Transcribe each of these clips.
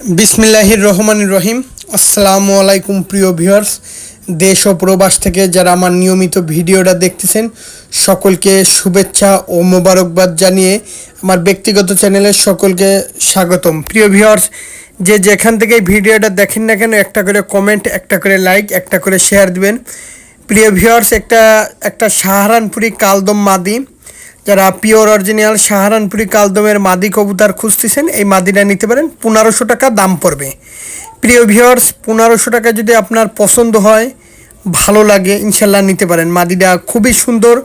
বিসমিল্লাহির রহমানির রহিম। আসসালামু আলাইকুম প্রিয় ভিউয়ার্স, দেশ ও প্রবাস থেকে যারা আমার নিয়মিত ভিডিওটা দেখতেছেন সকলকে শুভেচ্ছা ও মোবারকবাদ জানিয়ে আমার ব্যক্তিগত চ্যানেলে সকলকে স্বাগতম। প্রিয় ভিউয়ার্স, যে যেখান থেকে ভিডিওটা দেখেন না কেন একটা করে কমেন্ট, একটা করে লাইক, একটা করে শেয়ার দিবেন। প্রিয় ভিউয়ার্স, একটা সাহারানপুরি কালদম মাদি, যারা পিওর অরিজিনাল সাহারানপুরি কালদমের মাদি কবুতর খুঁজতেছেন এই মাদিটা নিতে পারেন। 1500 টাকা দাম পড়বে। প্রিয় ভিউয়ার্স, 1500 টাকা যদি আপনার পছন্দ হয়, ভালো লাগে, ইনশাল্লাহ নিতে পারেন। মাদিটা খুবই সুন্দর,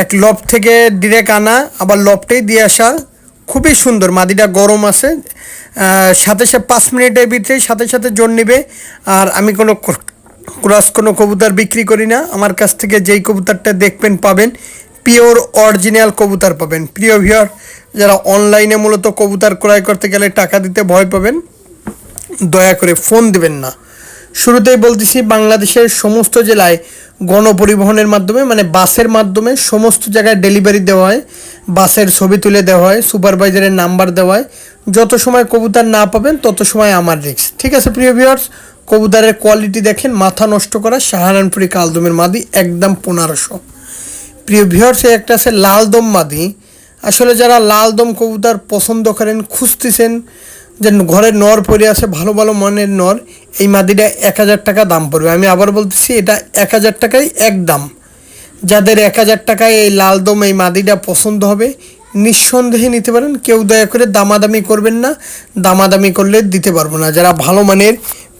এক লব থেকে ডিরেক্ট আনা, আবার লবটেই দিয়ে আসা, খুবই সুন্দর। মাদিটা গরম আছে, সাথে 5 মিনিটের ভিতরে সাথে সাথে জোর নেবে। আর আমি কোনো ক্রস কোনো কবুতর বিক্রি করি না। আমার কাছ থেকে যেই কবুতরটা দেখবেন পাবেন পিওর অরিজিনাল কবুতর পাবেন। প্রিয় ভিউয়ার, যারা অনলাইনে মূলত কবুতর ক্রয় করতে গেলে টাকা দিতে ভয় পাবেন, দয়া করে ফোন দেবেন না। শুরুতেই বলতেছি, বাংলাদেশের সমস্ত জেলায় গণপরিবহনের মাধ্যমে মানে বাসের মাধ্যমে সমস্ত জায়গায় ডেলিভারি দেওয়া হয়। বাসের ছবি তুলে দেওয়া হয়, সুপারভাইজারের নাম্বার দেওয়া হয়। যত সময় কবুতর না পাবেন তত সময় আমার রিস্ক। ঠিক আছে প্রিয় ভিউয়ার্স, কবুতরের কোয়ালিটি দেখেন, মাথা নষ্ট করা সাহারানপুরি কালদমের মাদি, একদম 1500। প্রিয় ভিউয়ার্স, একটা আছে লালদম মাদি। আসলে যারা লালদম কবুতর পছন্দ করেন, খুঁজতেছেন যে ঘরের নর পড়ে আছে ভালো ভালো মানের নর, এই মাদিটা 1000 টাকা দাম পড়বে। আমি আবার বলতেছি, এটা 1000 টাকাই একদম। যাদের 1000 টাকায় এই লালদম এই মাদিটা পছন্দ হবে, নিঃসন্দেহে নিতে পারেন। কেউ দয়া করে দামাদামি করবেন না, দামাদামি করলে দিতে পারবো না। যারা ভালো মানের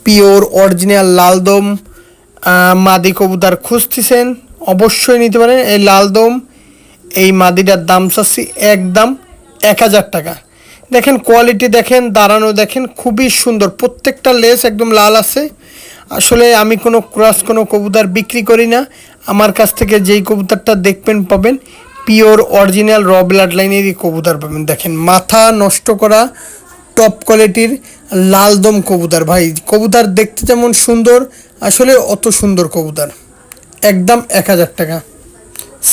পিওর অরিজিনাল লালদম মাদি কবুতর খুঁজতেছেন, অবশ্যই নিতে পারেন। এই লালদম এই মাদিটার দাম চাচ্ছি একদম 1000 টাকা। দেখেন কোয়ালিটি দেখেন, দাঁড়ানো দেখেন, খুবই সুন্দর। প্রত্যেকটা লেস একদম লাল আছে। আসলে আমি কোনো ক্রস কোনো কবুতর বিক্রি করি না। আমার কাছ থেকে যেই কবুতরটা দেখবেন পাবেন পিওর অরিজিনাল র ব্লাড লাইনেরই কবুতর পাবেন। দেখেন মাথা নষ্ট করা টপ কোয়ালিটির লালদম কবুতর। ভাই কবুতর দেখতে যেমন সুন্দর, আসলে অত সুন্দর কবুতর, একদম 1000 টাকা।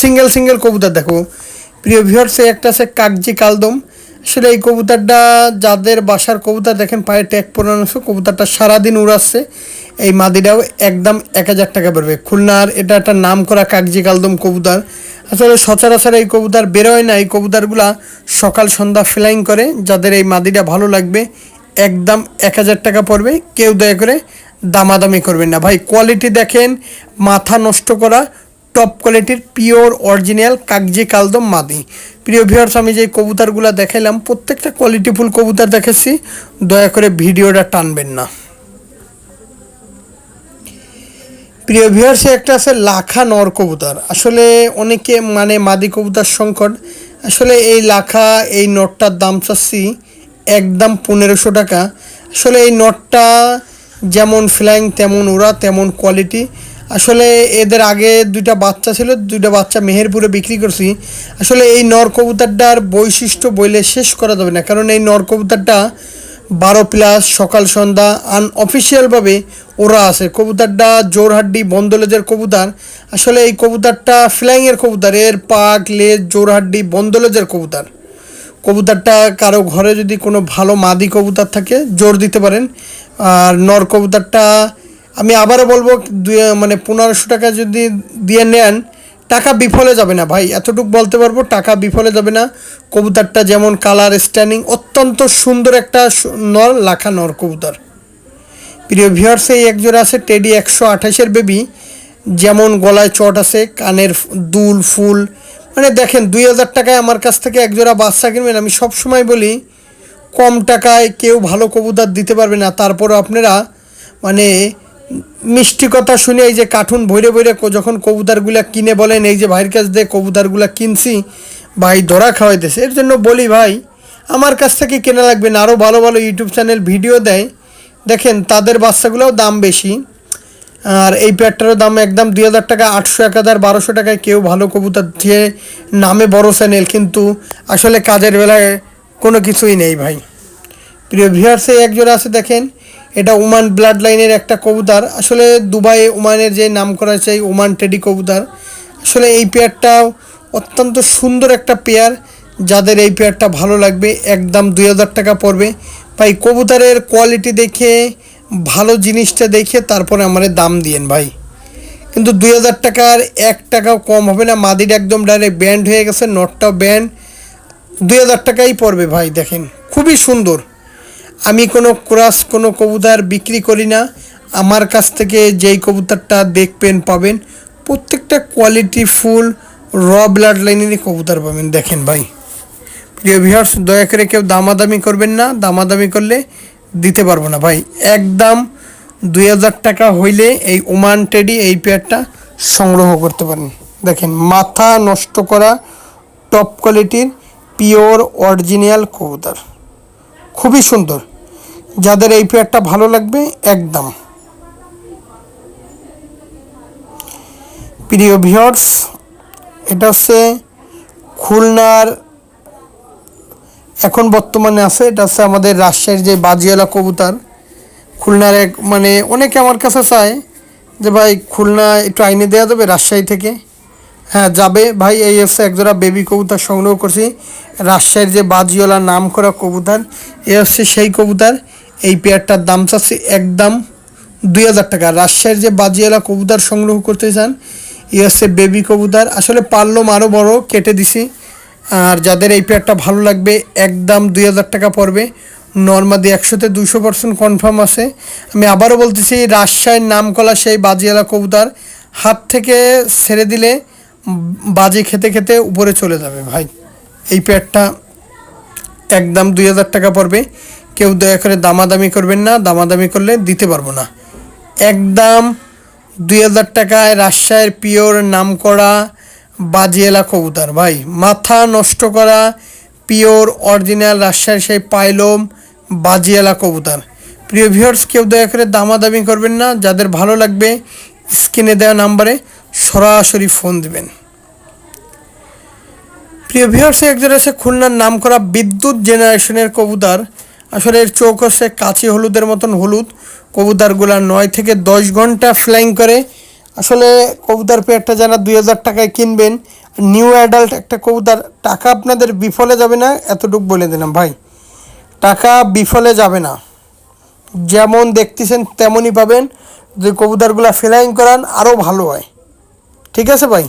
সিঙ্গেল কবুতর দেখো প্রিয় ভিউয়ার্স, একটা আছে কাগজি কালদম। আসলে এই কবুতরটা যাদের বাসার কবুতর দেখেন পায়ে ট্যাগ পরানো, কবুতরটা সারাদিন উড়াচ্ছে। এই মাদিটাও একদম 1000 টাকা পড়বে। খুলনার এটা একটা নাম করা কাগজি কালদম কবুতর। আসলে সচরাচর এই কবুতর বেরোয় না। এই কবুতরগুলা সকাল সন্ধ্যা ফ্লাইং করে। যাদের এই মাদিটা ভালো লাগবে, একদম 1000 টাকা পড়বে। কেউ দয়া করে দামাদামি করবেন না। ভাই কোয়ালিটি দেখেন, মাথা নষ্ট করা টপ কোয়ালিটির পিওর অরিজিনাল কাগজি কালদম মাদি। প্রিয় ভিউয়ার্স, আমি যে কবুতরগুলো দেখাইলাম প্রত্যেকটা কোয়ালিটিফুল কবুতর দেখেছি, দয়া করে ভিডিওটা টানবেন না। প্রিয় ভিউয়ার্স, একটা আছে লাখা নর কবুতর। আসলে অনেকে মানে মাদি কবুতর সংকট। আসলে এই লাখা এই নটটার দাম চাচ্ছি একদম 1500 টাকা। আসলে এই নটটা যেমন ফ্লাইং তেমন ওরা তেমন কোয়ালিটি। আসলে এদের আগে দুইটা বাচ্চা ছিল, দুইটা বাচ্চা মেহেরপুরে বিক্রি করছি। আসলে এই নর কবুতরটার বৈশিষ্ট্য বইলে শেষ করা যাবে না, কারণ এই নর কবুতরটা 12+ সকাল সন্ধ্যা আনঅফিসিয়ালভাবে ওরা আছে। কবুতরটা জোরহাড্ডি বন্দলেজের কবুতর। আসলে এই কবুতরটা ফ্লাইংয়ের কবুতর, এর পাক লেজ জোরহাড্ডি বন্দলেজের কবুতর। কবুতরটা কারো ঘরে যদি কোনো ভালো মাদি কবুতর থাকে জোর দিতে পারেন। আর নর কবুতরটা আমি আবারও বলবো, 1500 টাকা যদি দিয়ে নেন, টাকা বিফলে যাবে না ভাই, এতটুকু বলতে পারবো, টাকা বিফলে যাবে না। কবুতরটা যেমন কালার স্ট্যান্ডিং অত্যন্ত সুন্দর, একটা নর লাখা নর কবুতর। প্রিয় ভিউয়ার্স, এই একজোড়া আছে টেডি 128-এর বেবি। যেমন গলায় চট আছে, কানের দুল ফুল, মানে দেখেন 2000 টাকায় আমার কাছ থেকে একজোড়া বাচ্চা কিনবেন। আমি সব সময় বলি, কম টাকায় কেউ ভালো কবুতর দিতে পারবে না। তারপরও আপনারা মানে মিষ্টি কথা শুনে এই যে কার্টুন ভৈরে ভৈরে যখন কবুতরগুলা কিনে বলেন, এই যে ভাইয়ের কাছ দিয়ে কবুতরগুলা কিনছি, ভাই ধরা খাওয়াইতেছে। এর জন্য বলি ভাই, আমার কাছ থেকে কেনা লাগবে না। আরও ভালো ভালো ইউটিউব চ্যানেল ভিডিও দেয়, দেখেন তাদের বাচ্চাগুলোও দাম বেশি। আর এই প্যাডটারও দাম একদম 2000 টাকা, 800, 1000, 1200 টাকায় কেউ ভালো কবুতর দিয়ে নামে বড় চ্যানেল, কিন্তু আসলে কাজের বেলায় কোনো কিছুই নেই ভাই। প্রিয় ভিউয়ার্সে একজোড়া আছে দেখেন, এটা ওমান ব্লাড লাইনের একটা কবুতর। আসলে দুবাই ওমানের যে নাম করা আছে ওমান টেডি কবুতর। আসলে এই পেয়ারটাও অত্যন্ত সুন্দর একটা পেয়ার। যাদের এই পেয়ারটা ভালো লাগবে একদম 2000 টাকা পড়বে। ভাই কবুতরের কোয়ালিটি দেখে ভালো জিনিসটা দেখে তারপরে আমারে দাম দিয়েন ভাই, কিন্তু 2000 টাকার 1 টাকাও কম হবে না। মাদিটা একদম ডাইরেক্ট ব্যান্ড হয়ে গেছে, নটটাও ব্যান্ড, 2000 টাকাই পড়বে ভাই। দেখেন খুবই সুন্দর। আমি কোনো ক্রস কোনো কবুতর বিক্রি করি না। আমার কাছ থেকে যেই কবুতরটা দেখবেন পাবেন প্রত্যেকটা কোয়ালিটি ফুল র ব্লাড লাইনেরই কবুতর পাবেন। দেখেন ভাই প্রিয় ভিউয়ার্স, দয়া করে কেউ দামাদামি করবেন না, দামাদামি করলে দিতে পারবো না ভাই। একদম 2000 টাকা হইলে এই ওমান টেডি এই পেয়ারটা সংগ্রহ করতে পারেন। দেখেন মাথা নষ্ট করা টপ কোয়ালিটির পিওর অরিজিনাল কবুতর, খুবই সুন্দর। যাদের এই পেয়ারটা ভালো লাগবে একদম। প্রিয় ভিউয়ার্স, এটা হচ্ছে খুলনার এখন বর্তমানে আছে, এটা হচ্ছে আমাদের রাজশাহীর যে বাজিওয়ালা কবুতর। খুলনার এক মানে অনেকে আমার কাছে চায় যে ভাই খুলনা একটু আইনে দেওয়া যাবে রাজশাহী থেকে। হ্যাঁ যাবে ভাই। এই হচ্ছে একজোড়া বেবি কবুতর সংগ্রহ করছি, রাজশাহীর যে বাজিওয়ালা নাম করা কবুতর, এ হচ্ছে সেই কবুতর। এই পেয়ারটার দাম চাচ্ছি একদম 2000 টাকা। রাজশাহীর যে বাজিওয়ালা কবুতর সংগ্রহ করতে চান, এ হচ্ছে বেবি কবুতর। আসলে পারলম আরও বড় কেটে দিছি। আর যাদের এই পেয়ারটা ভালো লাগবে একদম 2000 টাকা পড়বে। নর্মাদি 100-তে 200% কনফার্ম আছে। আমি আবারও বলতেছি, রাজশাহীর নামকলা সেই বাজিওয়ালা কবুতর, হাত থেকে ছেড়ে দিলে বাজি খেতে খেতে উপরে চলে যাবে ভাই। এই পেয়ারটা একদম 2000 টাকা পড়বে। কেউ দয়া করে দামাদামি করবেন না, দামাদামি করলে দিতে পারবো না। একদম 2000 টাকায় রাজশাহীর পিওর নাম করা বাজিওয়ালা কবুতর ভাই, মাথা নষ্ট করা পিওর অরিজিনাল রাজশাহীর সেই পাইলম বাজিওয়ালা কবুতর। প্রিয় ভিউয়ার্স, কেউ দয়া করে দামাদামি করবেন না। যাদের ভালো লাগবে স্ক্রিনে দেওয়া নাম্বারে সরাসরি ফোন দিবেন। প্রিয় ভিউয়ার্স, একজন আছে খুলনার নাম করা বিদ্যুৎ জেনারেশনের কবুতর। আসলে এর চোখ হচ্ছে কাঁচি হলুদের মতন হলুদ। কবুতরগুলা 9 থেকে 10 ঘন্টা ফ্লাইং করে। আসলে কবুতর পেয়ারটা যারা 2000 টাকায় কিনবেন, নিউ অ্যাডাল্ট একটা কবুতর, টাকা আপনাদের বিফলে যাবে না, এতটুকু বলে দিলাম ভাই। টাকা বিফলে যাবে না, যেমন দেখতেছেন তেমনই পাবেন। যে কবুতরগুলো ফ্লাইং করান আরও ভালো হয়। ঠিক আছে ভাই।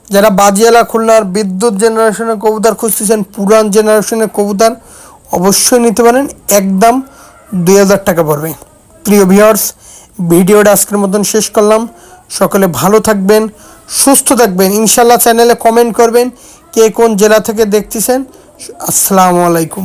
যারা বাজিওয়ালা খুলনার বিদ্যুৎ জেনারেশনের কবুতর খুঁজতেছেন, পুরান জেনারেশনের কবুতর, অবশ্যই নিতে পারেন। একদম 2000 টাকা পড়বে। প্রিয় ভিউয়ার্স, ভিডিওটা আজকের মতন শেষ করলাম। সকলে ভালো থাকবেন, সুস্থ থাকবেন। ইনশাল্লাহ চ্যানেলে কমেন্ট করবেন কে কোন জেলা থেকে দেখতেছেন। আসসালামু আলাইকুম।